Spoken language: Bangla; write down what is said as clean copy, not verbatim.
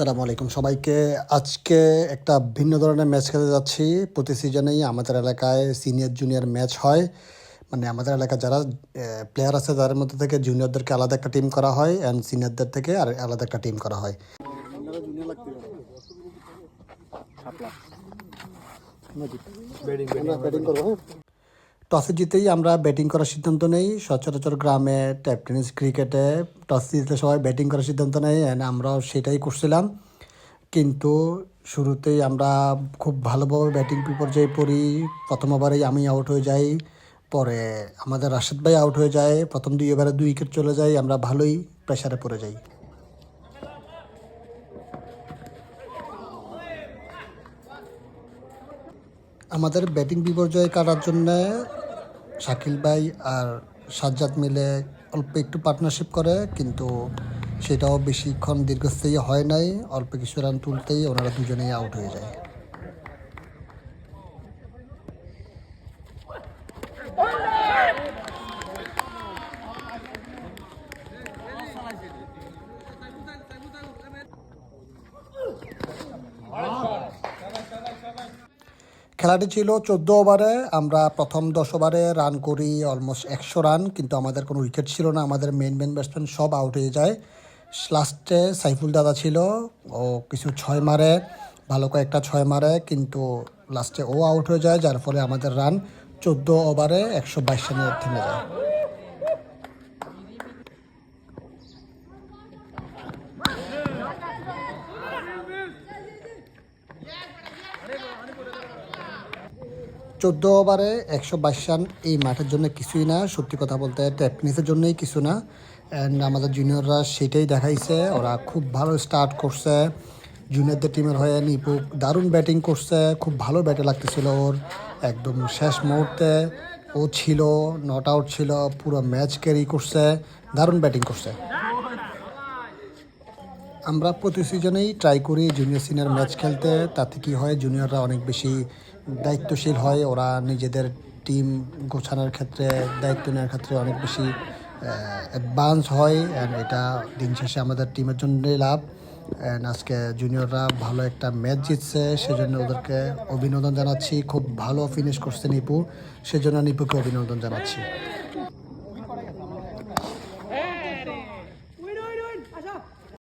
আসসালামু আলাইকুম সবাইকে। আজকে একটা ভিন্ন ধরনের ম্যাচ খেলতে যাচ্ছি। প্রতি সিজনেই আমাদের এলাকায় সিনিয়র জুনিয়র ম্যাচ হয়। মানে আমাদের এলাকায় যারা প্লেয়ার আছে তাদের মধ্যে থেকে জুনিয়রদেরকে আলাদা একটা টিম করা হয় অ্যান্ড সিনিয়রদের থেকে আর আলাদা একটা টিম করা হয়। টসে জিতেই আমরা ব্যাটিং করার সিদ্ধান্ত নেই। সচরাচর গ্রামে ট্যাপ টেনিস ক্রিকেটে টস জিতলে সবাই ব্যাটিং করার সিদ্ধান্ত নেয় অ্যান্ড আমরাও সেটাই করছিলাম। কিন্তু শুরুতেই আমরা খুব ভালোভাবে ব্যাটিং বিপর্যয়ে পড়ি। প্রথম ওভারেই আমি আউট হয়ে যাই, পরে আমাদের রাশেদ ভাই আউট হয়ে যায়। প্রথম 2 ওভারে 2 উইকেট চলে যায়, আমরা ভালোই প্রেশারে পড়ে যাই। আমাদের ব্যাটিং বিপর্যয় কাটার জন্যে শাকিল ভাই আর সাজ্জাদ মিলে অল্প একটু পার্টনারশিপ করে, কিন্তু সেটাও বেশিক্ষণ দীর্ঘস্থায়ী হয় নাই। অল্প কিছু রান তুলতেই ওনারা দুজনেই আউট হয়ে যায়। খেলাটি ছিল 14 ওভারে। আমরা প্রথম 10 ওভারে রান করি অলমোস্ট 100 রান, কিন্তু আমাদের কোনো উইকেট ছিল না। আমাদের মেন ব্যাটসম্যান সব আউট হয়ে যায়। লাস্টে সাইফুল দাদা ছিল, ও কিছু 6 মারে, ভালো কয়েকটা 6 মারে, কিন্তু লাস্টে ও আউট হয়ে যায়, যার ফলে আমাদের রান 14 ওভারে 122 রানে থেমে যায়। 14 ওভারে 122 রান এই মাঠের জন্য কিছুই না, সত্যি কথা বলতে টেকনিক্সের জন্যই কিছু না। অ্যান্ড আমাদের জুনিয়ররা সেটাই দেখাইছে, ওরা খুব ভালো স্টার্ট করছে। জুনিয়রদের টিমের হয়ে নিপু দারুণ ব্যাটিং করছে, খুব ভালো ব্যাটে লাগতেছিল ওর। একদম শেষ মুহূর্তে ও ছিল, নট আউট ছিল, পুরো ম্যাচ ক্যারি করছে, দারুণ ব্যাটিং করছে। আমরা প্রতি সিজনেই ট্রাই করি জুনিয়র সিনিয়র ম্যাচ খেলতে। তাতে কি হয়, জুনিয়ররা অনেক বেশি দায়িত্বশীল হয়, ওরা নিজেদের টিম গোছানোর ক্ষেত্রে, দায়িত্ব নেওয়ার ক্ষেত্রে অনেক বেশি অ্যাডভান্স হয়। অ্যান্ড এটা দিন শেষে আমাদের টিমের জন্যই লাভ। অ্যান্ড আজকে জুনিয়ররা ভালো একটা ম্যাচ জিতছে, সেজন্য ওদেরকে অভিনন্দন জানাচ্ছি। খুব ভালো ফিনিশ করছে নিপু, সেজন্য নিপুকে অভিনন্দন জানাচ্ছি।